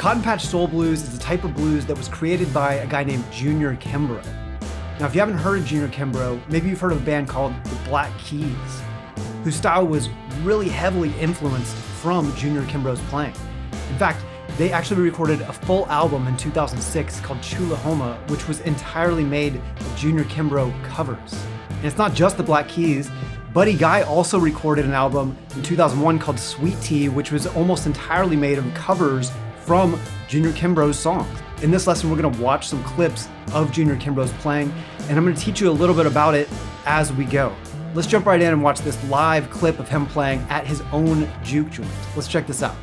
Cotton Patch Soul Blues is a type of blues that was created by a guy named Junior Kimbro. Now, if you haven't heard of Junior Kimbro, maybe you've heard of a band called the Black Keys, whose style was really heavily influenced from Junior Kimbro's playing. In fact, they actually recorded a full album in 2006 called Chulahoma, which was entirely made of Junior Kimbro covers. And it's not just the Black Keys. Buddy Guy also recorded an album in 2001 called Sweet Tea, which was almost entirely made of covers from Junior Kimbro's songs. In this lesson, we're gonna watch some clips of Junior Kimbro's playing, and I'm gonna teach you a little bit about it as we go. Let's jump right in and watch this live clip of him playing at his own juke joint. Let's check this out.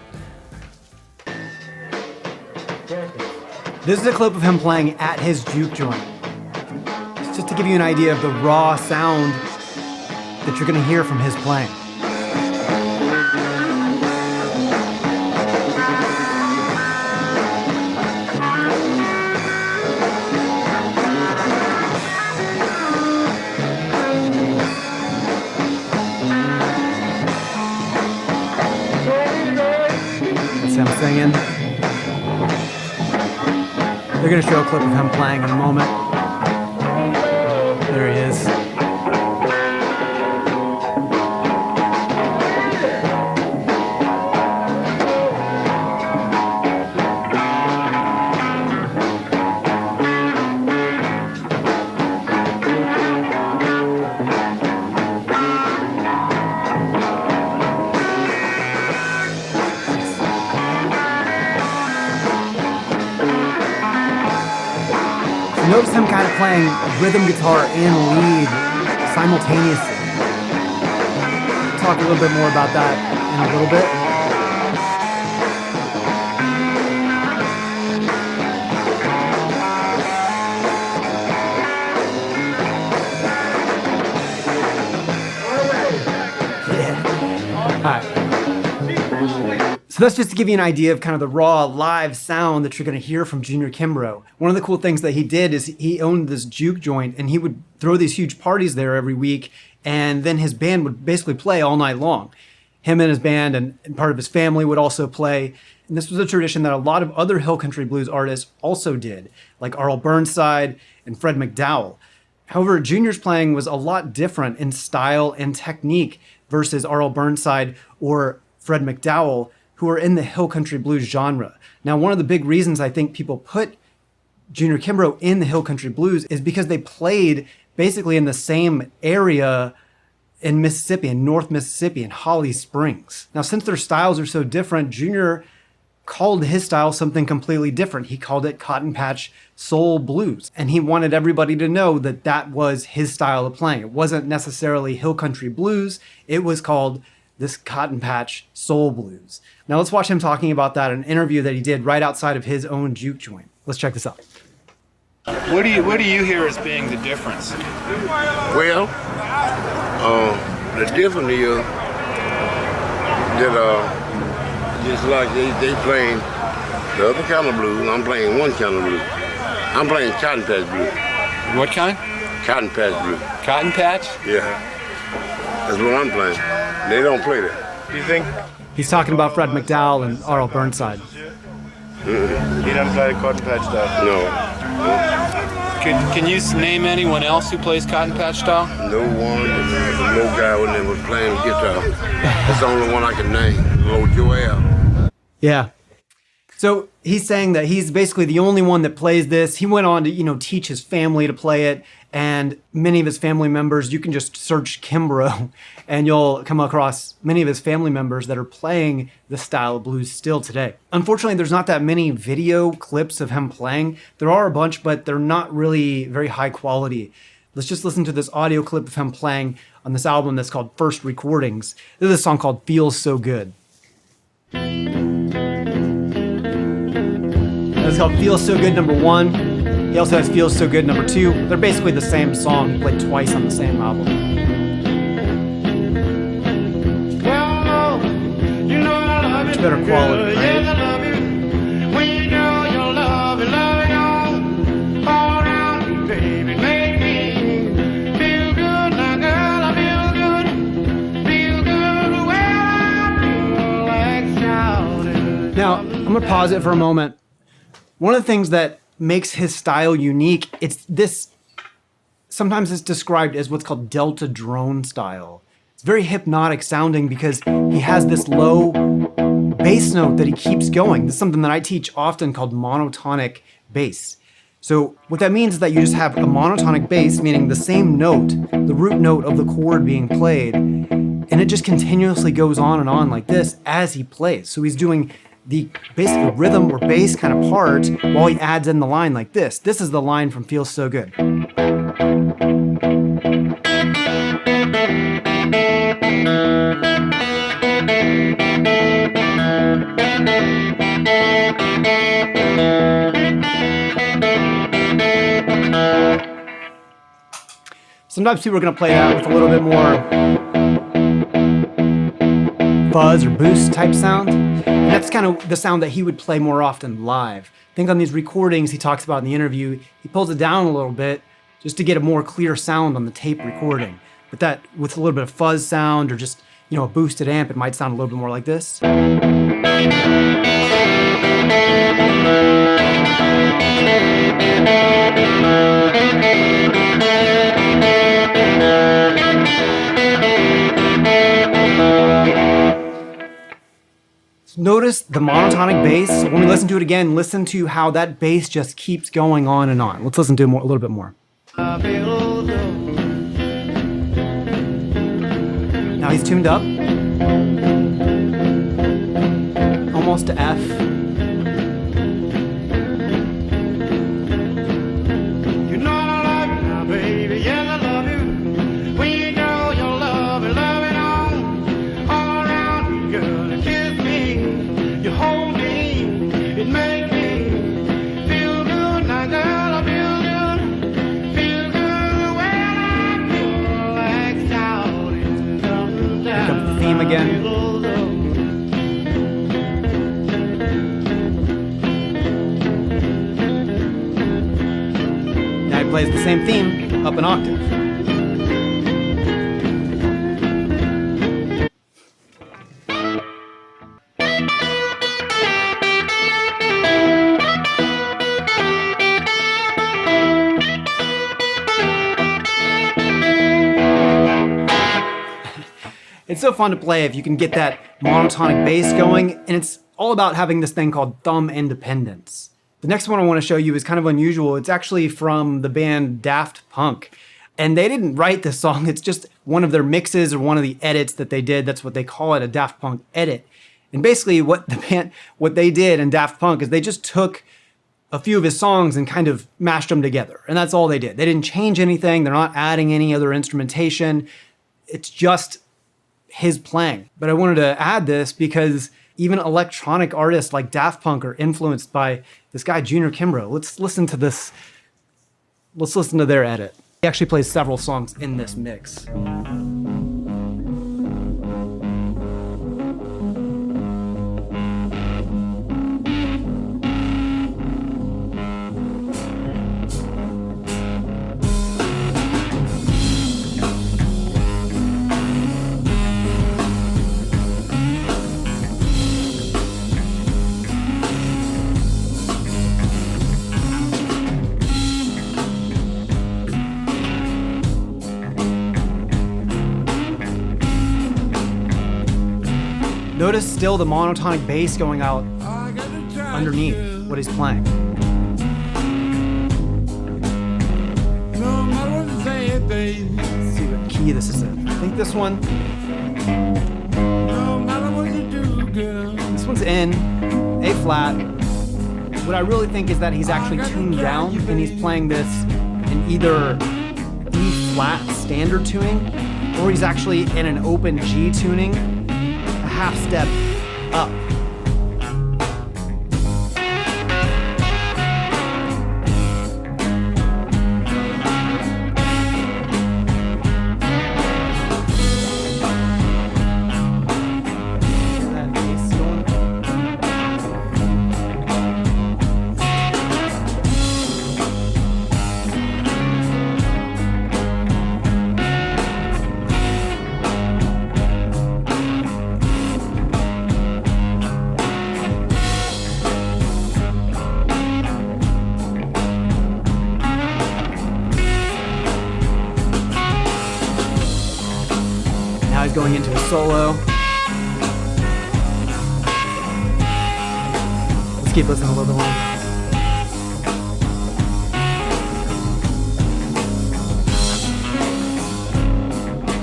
This is a clip of him playing at his juke joint. It's just to give you an idea of the raw sound that you're gonna hear from his playing. That's him singing. They're gonna show a clip of him playing in a moment. There he is. Notice him kind of playing rhythm guitar and lead simultaneously. We'll talk a little bit more about that in a little bit. Yeah. All right. So that's just to give you an idea of kind of the raw live sound that you're going to hear from Junior Kimbro. One of the cool things that he did is he owned this juke joint, and he would throw these huge parties there every week, and then his band would basically play all night long. Him and his band and part of his family would also play. And this was a tradition that a lot of other hill country blues artists also did, like Arl Burnside and Fred McDowell. However, Junior's playing was a lot different in style and technique versus Arl Burnside or Fred McDowell, who are in the hill country blues genre. Now, one of the big reasons I think people put Junior Kimbro in the hill country blues is because they played basically in the same area in Mississippi, in North Mississippi, in Holly Springs. Now, since their styles are so different, Junior called his style something completely different. He called it Cotton Patch Soul Blues, and he wanted everybody to know that that was his style of playing. It wasn't necessarily hill country blues. It was called this Cotton Patch Soul Blues. Now let's watch him talking about that in an interview that he did right outside of his own juke joint. Let's check this out. What do you hear as being the difference? Well, the difference is that just like they playing the other kind of blues, I'm playing one kind of blues. I'm playing Cotton Patch Blues. What kind? Cotton Patch Blues. Cotton Patch? Yeah. That's what I'm playing. They don't play that. Do you think? He's talking about Fred McDowell and Arl Burnside. He doesn't play the Cotton Patch style? No. Can you name anyone else who plays Cotton Patch style? No one. No guy when they was playing guitar. That's the only one I can name. Little Joel. Yeah. So he's saying that he's basically the only one that plays this. He went on to, teach his family to play it, and many of his family members, you can just search Kimbro and you'll come across many of his family members that are playing this style of blues still today. Unfortunately, there's not that many video clips of him playing. There are a bunch, but they're not really very high quality. Let's just listen to this audio clip of him playing on this album that's called First Recordings. This is a song called Feels So Good. It's called Feels So Good #1. He also has Feels So Good #2. They're basically the same song. He played twice on the same album. Much better quality, right? Now, I'm gonna pause it for a moment. One of the things that makes his style unique, sometimes it's described as what's called Delta drone style. It's very hypnotic sounding because he has this low bass note that he keeps going. This is something that I teach often called monotonic bass. So what that means is that you just have a monotonic bass, meaning the same note, the root note of the chord being played, and it just continuously goes on and on like this as he plays. So he's doing the basically rhythm or bass kind of part while he adds in the line like this. This is the line from Feels So Good. Sometimes people are going to play that with a little bit more fuzz or boost type sound. And that's kind of the sound that he would play more often live. I think on these recordings he talks about in the interview, he pulls it down a little bit just to get a more clear sound on the tape recording. But that with a little bit of fuzz sound or just, a boosted amp, it might sound a little bit more like this. Notice the monotonic bass. When we listen to it again, listen to how that bass just keeps going on and on. Let's listen to it a little bit more. Now he's tuned up. Almost to F. Again. Now he plays the same theme up an octave. It's so fun to play if you can get that monotonic bass going, and it's all about having this thing called thumb independence. The next one I want to show you is kind of unusual. It's actually from the band Daft Punk, and they didn't write this song. It's just one of their mixes or one of the edits that they did. That's what they call it, a Daft Punk edit. And basically what they did in Daft Punk is they just took a few of his songs and kind of mashed them together, and that's all they did. They didn't change anything. They're not adding any other instrumentation. It's just his playing. But I wanted to add this because even electronic artists like Daft Punk are influenced by this guy, Junior Kimbro. Let's listen to this. Let's listen to their edit. He actually plays several songs in this mix. Notice still the monotonic bass going out underneath what he's playing. Let's see what key this is in. I think this one. This one's in A flat. What I really think is that he's actually tuned down and he's playing this in either E flat standard tuning or he's actually in an open G tuning, a half step up. Now he's going into a solo. Let's keep listening a little bit longer.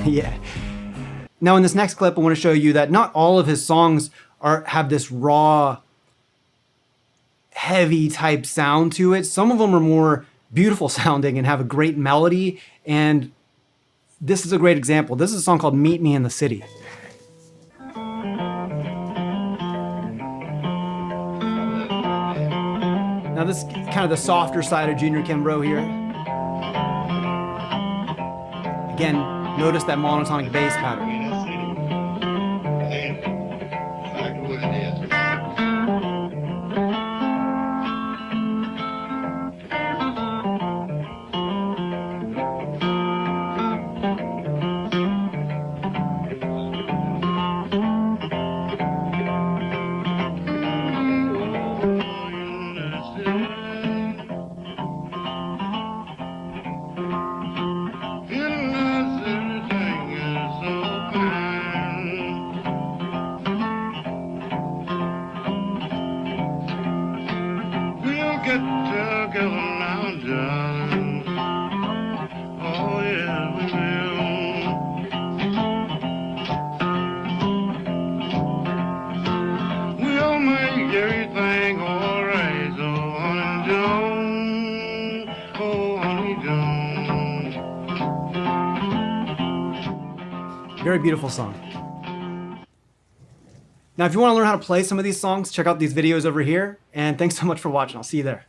Yeah. Now in this next clip, I want to show you that not all of his songs have this raw, heavy type sound to it. Some of them are more beautiful sounding and have a great melody. And this is a great example. This is a song called Meet Me in the City. Now this is kind of the softer side of Junior Kimbro here. Again, notice that monotonic bass pattern. Get together now, darling. Oh, yeah, we will. We'll make everything alright, so honey, don't. Oh, honey, don't. Very beautiful song. Now, if you want to learn how to play some of these songs, check out these videos over here. And thanks so much for watching. I'll see you there.